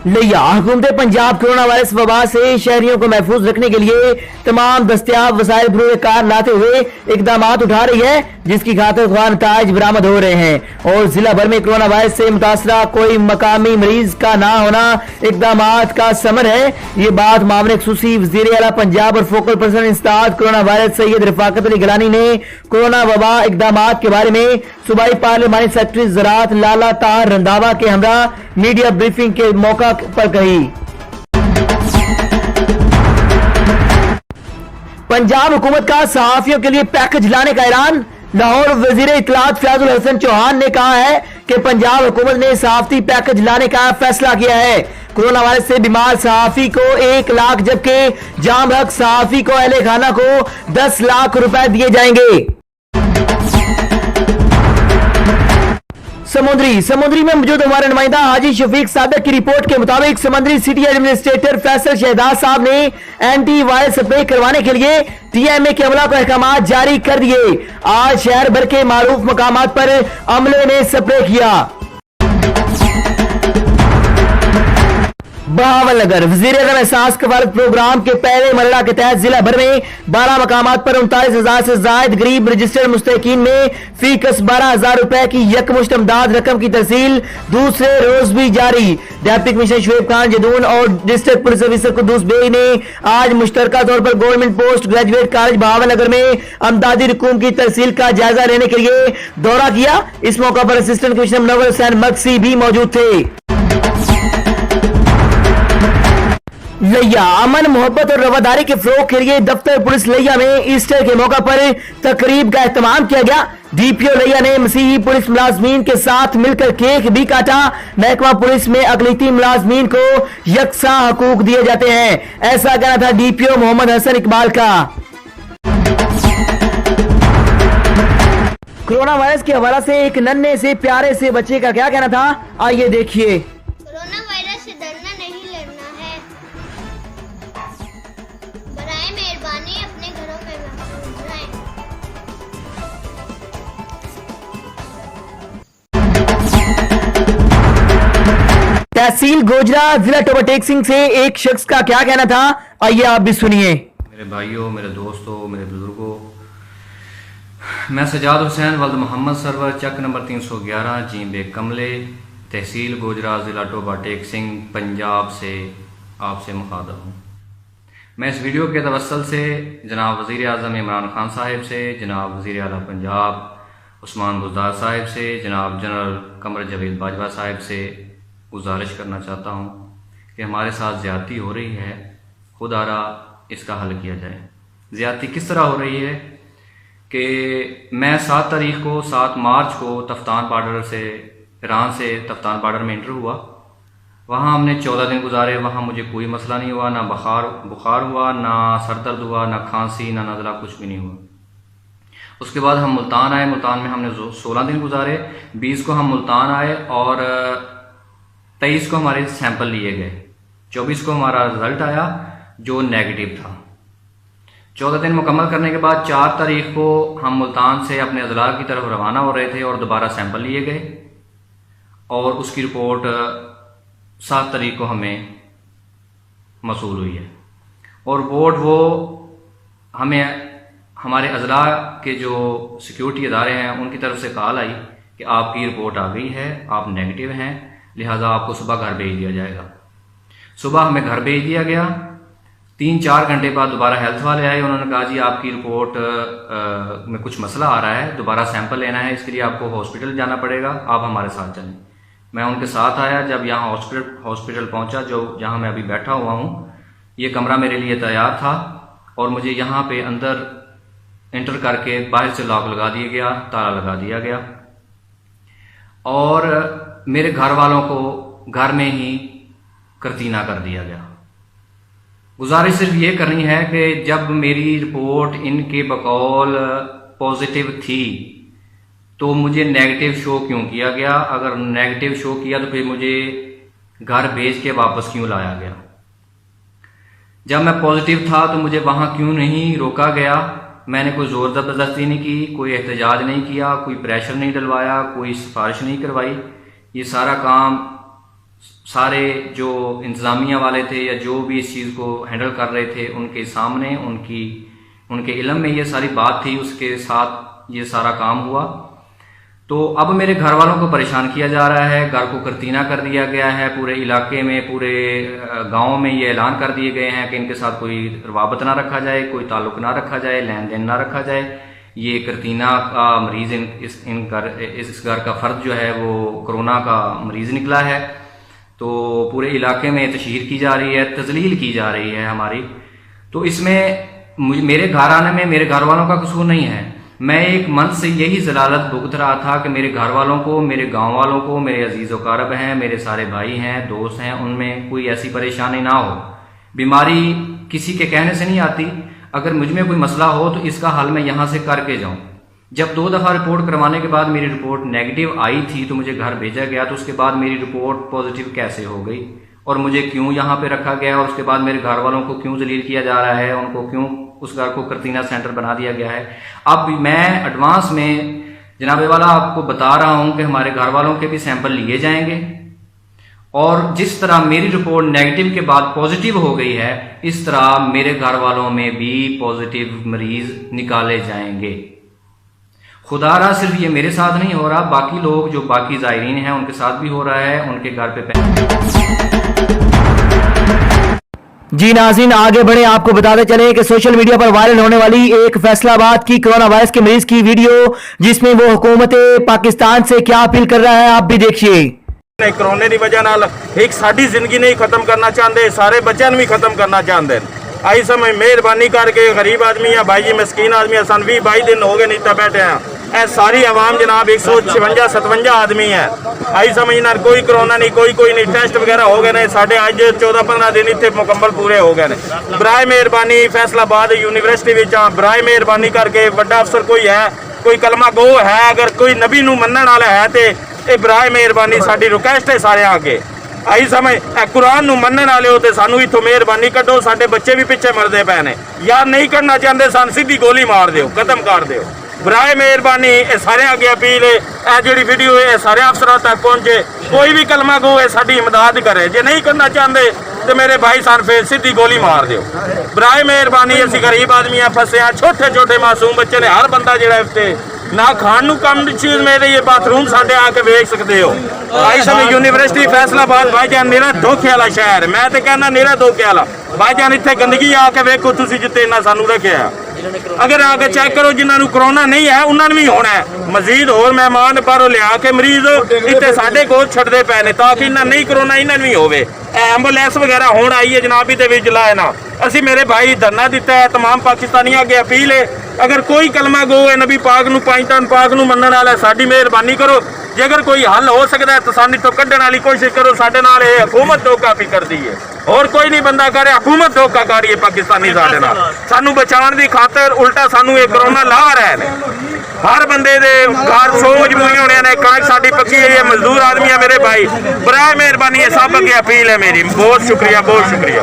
लिया हुकूमत Punjab corona virus वबा से शहरियों को महफूज रखने के लिए तमाम दस्तियाब वसाइल बरूए कार लाते हुए इकदाम उठा रही है, जिसकी खातिर ख्वाह नताइज बरामद हो रहे हैं और जिला भर में कोरोना वायरस से मुतासरा कोई मकामी मरीज का ना होना इकदाम का समर है। ये बात मामले खसूसी वज़ीर आला पंजाब और फोकल पर्सन इंसदाद कोरोना वायरस सैयद रफाकत अली गिलानी ने कोरोना वबा इकदाम के बारे में सूबाई पार्लिमानी सेक्रेटरी ज़राअत लाला तार रंधावा के हमरा मीडिया ब्रीफिंग के मौका पर कही। पंजाब हुकूमत का सहाफियों के लिए पैकेज लाने का ऐलान। लाहौर वजीर इत्तलात फयाजुल हसन चौहान ने कहा है कि पंजाब हुकूमत ने सहाफती पैकेज लाने का फैसला किया है। कोरोना वायरस से बीमार सहाफी को 1 लाख जबकि जाम हक सहाफी को अहले खाना को 10 लाख रुपए दिए जाएंगे। समुद्री में मौजूद हमारे नुमाइंदा हाजी शफीक सादक की रिपोर्ट के मुताबिक समुद्री सिटी एडमिनिस्ट्रेटर फैसल शहदाद साहब ने एंटी वायरस स्प्रे करवाने के लिए टीएमए के अमला को अहकाम जारी कर दिए। आज शहर भर के मारूफ मकामात पर अमले ने स्प्रे किया। बहावलनगर वज़ीर आज़म एहसास कफालत प्रोग्राम के पहले मरला के तहत जिला भर में 12 मकामात पर 39,000 से जायद गरीब रजिस्टर्ड मुस्तकीन में फी कस 12,000 रुपए की यकमुश्त इमदाद रकम की तहसील दूसरे रोज भी जारी। डिप्टी कमिश्नर शुएब खान जदून और डिस्ट्रिक्ट पुलिस ऑफिसर कुद्दूस बेई ने आज मुश्तरका तौर पर government post graduate college Bahawalnagar में अमदादी रकूम की तहसील का जायजा लेने के लिए दौरा किया। इस मौका पर असिस्टेंट कमिश्नर मुनव्वर हुसैन मक्सी भी मौजूद थे। लिया अमन मोहब्बत और रवादारी के फरोग के लिए दफ्तर पुलिस लिया में ईस्टर के मौका पर तकरीब का एहतमाम किया गया। डीपीओ लिया ने मसीही पुलिस मुलाजमीन के साथ मिलकर केक भी काटा। महकमा पुलिस में अकलीती मुलाजमीन को यकसा हकूक दिए जाते हैं, ऐसा कहना था डीपीओ मोहम्मद हसन इकबाल का। कोरोना वायरस के हवाले से एक नन्हे से प्यारे से बच्चे का क्या कहना था, आइए देखिए। कोरोना वायरस से डरना नहीं, लड़ना है। बराए मेहरबानी अपने घरों में महफूज रहें। तहसील गोजरा जिला टोबरटेक सिंह से एक शख्स का क्या कहना था, आइए आप भी सुनिए। मेरे भाइयों, मेरे दोस्तों, मेरे बुजुर्गों, मैं सजाद हुसैन वल्द मोहम्मद सरवर चक नंबर 311 जी बे कमले तहसील गोजरा ज़िला टोबा टेक सिंह पंजाब से आपसे मुखातब हूँ। मैं इस वीडियो के तवस्सुल से जनाब वज़ीर आज़म इमरान खान साहिब से, जनाब वज़ीर आला पंजाब उस्मान बुज़दार साहिब से, जनाब जनरल कमर जवेद बाजवा साहिब से गुजारिश करना चाहता हूँ कि हमारे साथ ज़्यादती हो रही है, खुदारा इसका हल किया जाए। ज़्यादती किस तरह हो रही है कि मैं 7 मार्च को तफ्तान बॉर्डर से ईरान से तफ्तान बॉर्डर में इंटर हुआ। वहाँ हमने 14 दिन गुजारे। वहाँ मुझे कोई मसला नहीं हुआ, ना बुखार हुआ, ना सर दर्द हुआ, ना खांसी, ना नज़ला, कुछ भी नहीं हुआ। उसके बाद हम मुल्तान आए। मुल्तान में हमने 16 दिन गुजारे। 20 को हम मुल्तान आए और 23 को हमारे सैंपल लिए गए। 24 को हमारा रिजल्ट आया जो नेगेटिव था। 14 दिन मुकम्मल करने के बाद 4 तारीख को हम मुल्तान से अपने अजला की तरफ रवाना हो रहे थे और दोबारा सैंपल लिए गए और उसकी रिपोर्ट 7 तारीख को हमें मसूल हुई है। और रिपोर्ट वो हमें हमारे अजला के जो सिक्योरिटी इदारे हैं उनकी तरफ से कॉल आई कि आपकी रिपोर्ट आ गई है, आप नेगेटिव हैं, लिहाजा आपको सुबह घर भेज दिया जाएगा। सुबह हमें घर भेज दिया गया। 3-4 घंटे बाद दोबारा हेल्थ वाले आए। उन्होंने कहा जी आपकी रिपोर्ट में कुछ मसला आ रहा है, दोबारा सैंपल लेना है, इसके लिए आपको हॉस्पिटल जाना पड़ेगा, आप हमारे साथ चलें। मैं उनके साथ आया। जब यहाँ हॉस्पिटल पहुँचा जो जहाँ मैं अभी बैठा हुआ हूँ, ये कमरा मेरे लिए तैयार था और मुझे यहाँ पे अंदर इंटर करके बाहर से लॉक लगा दिया गया, ताला लगा दिया गया और मेरे घर वालों को घर में ही करतीना कर दिया गया। गुजारिश सिर्फ ये करनी है कि जब मेरी रिपोर्ट इनके बकौल पॉजिटिव थी तो मुझे नेगेटिव शो क्यों किया गया? अगर नेगेटिव शो किया तो फिर मुझे घर भेज के वापस क्यों लाया गया? जब मैं पॉजिटिव था तो मुझे वहाँ क्यों नहीं रोका गया? मैंने कोई ज़ोर ज़बरदस्ती नहीं की, कोई एहतजाज नहीं किया, कोई प्रेशर नहीं डलवाया, कोई सिफारिश नहीं करवाई। ये सारा काम सारे जो इंतज़ामिया वाले थे या जो भी इस चीज़ को हैंडल कर रहे थे उनके सामने उनके इल्म में ये सारी बात थी, उसके साथ ये सारा काम हुआ। तो अब मेरे घर वालों को परेशान किया जा रहा है, घर को करतीना कर दिया गया है, पूरे इलाके में पूरे गांव में ये ऐलान कर दिए गए हैं कि इनके साथ कोई रवाबत ना रखा जाए, कोई ताल्लुक ना रखा जाए, लेन देन ना रखा जाए। ये करतीना का मरीज इस घर का फर्द जो है वो कोरोना का मरीज निकला है। तो पूरे इलाके में तशहीर की जा रही है, तजलील की जा रही है हमारी। तो इसमें मेरे घर आने में मेरे घर वालों का कसूर नहीं है। मैं एक मन से यही जलालत भुगत रहा था कि मेरे घर वालों को, मेरे गांव वालों को, मेरे अजीज व कारब हैं, मेरे सारे भाई हैं, दोस्त हैं, उनमें कोई ऐसी परेशानी ना हो। बीमारी किसी के कहने से नहीं आती। अगर मुझ में कोई मसला हो तो इसका हल मैं यहाँ से करके जाऊँ। जब 2 दफ़ा रिपोर्ट करवाने के बाद मेरी रिपोर्ट नेगेटिव आई थी तो मुझे घर भेजा गया, तो उसके बाद मेरी रिपोर्ट पॉजिटिव कैसे हो गई और मुझे क्यों यहाँ पे रखा गया और उसके बाद मेरे घर वालों को क्यों जलील किया जा रहा है, उनको क्यों उस घर को करतीना सेंटर बना दिया गया है। अब मैं एडवांस में जनाबे वाला आपको बता रहा हूं कि हमारे घर वालों के भी सैंपल लिए जाएंगे और जिस तरह मेरी रिपोर्ट नेगेटिव के बाद पॉजिटिव हो गई है, इस तरह मेरे घर वालों में भी पॉजिटिव मरीज निकाले जाएंगे। खुदारा सिर्फ ये मेरे साथ नहीं हो रहा, बाकी लोग जो बाकी ज़ायरीन हैं उनके साथ भी हो रहा है, उनके घर पे। जी नाज़रीन, आगे बढ़े, आपको बताते चले कि सोशल मीडिया पर वायरल होने वाली एक फैसलाबाद की कोरोना वायरस के मरीज की वीडियो, जिसमें वो हुकूमत पाकिस्तान से क्या अपील कर रहा है, आप भी देखिए। कोरोना की वजह नाल एक साडी जिंदगी नहीं खत्म करना चाहते, सारे बच्चों भी खत्म करना चाहते हैं। आई समय मेहरबानी करके गरीब आदमी है भाई जी, मस्कीन आदमी है, सन 20-22 दिन हो गए नहीं तो बैठे हैं। ए सारी आवाम जनाब 156-57 आदमी है। आई समझ ना कोई कोरोना नहीं, कोई नहीं, टेस्ट वगैरह हो गए ने साढ़े अज 14-15 दिन इतने मुकम्मल पूरे हो गए ने। बराए मेहरबानी फैसलाबाद यूनिवर्सिटी में बराए मेहरबानी करके बड़ा अफसर कोई है, कोई कलमा गो है, अगर कोई नबी नूं मनण वाला है तो ये बराए मेहरबानी साडी रिक्वेस्ट है सारे आगे। आई समय कुरान नूं मनण वाले हो तो सानू इत्थों मेहरबानी कड्डो, साडे बच्चे भी पिछे मरदे पे ने। यार नहीं करना चाहते सन सीधी गोली मार दिओ, खत्म कर दिओ। बराए मेहरबानी ये सारे अगे अपील है, जी वीडियो है सारे अफसरों तक पहुंचे, कोई भी कलमा गो है साडी इमदाद करे। जे नहीं करना चाहते तो मेरे भाई सन फिर सीधी गोली मार दिओ। बराए मेहरबानी असीं गरीब आदमी फसे हैं, छोटे मासूम बच्चे ने, हर बंदा जिहड़ा इत्थे ना खाण नूं कम चीज मेरे ये बाथरूम साडे आके वेख सकते हो। आई समय यूनिवर्सिटी फैसलाबाद भाईजान निरा धोखे वाला शहर, मैं तो कहना निरा धोखे वाला भाईजान। इत्थे गंदगी आके वेखो तुसीं जित्थे इन्ना सानू रखिया। अगर आके चेक करो जिन्होंने कोरोना नहीं है उन्होंने भी होना है। मजीद होर मेहमान बाहरों लिया के मरीज इतने साढ़े कोल छड़ते पे ने ताकि इन्ना नहीं कोरोना इन्हें भी होवे। एंबुलेंस वगैरह होना आई है जनाब, इहदे विच लाए ना। असी मेरे भाई धरना दिता है, तमाम पाकिस्तानियों अगे अपील है, अगर कोई कलमा गो है नबी पाक नूं पाकिस्तान पाक नूं मनण वाला साडी मेहरबानी करो। जे अगर कोई हल हो सकता है तो सानू तो कढ़ण वाली कोशिश करो। साडे नाल ये हुकूमत धोखा भी करदी है और कोई नहीं बंदा करे, हुकूमत धोखा कर रही है पाकिस्तानी साडे नाल। सानू बचाने की खातर उल्टा सानू ये कोरोना ला रहे ने। हर बंदे दे घर 100 मजबूरी होने ने, कणक साडी पक्की है, मजदूर आदमी है मेरे भाई। बराए मेहरबानी है सब अगे अपील है मेरी। बहुत शुक्रिया, बहुत शुक्रिया।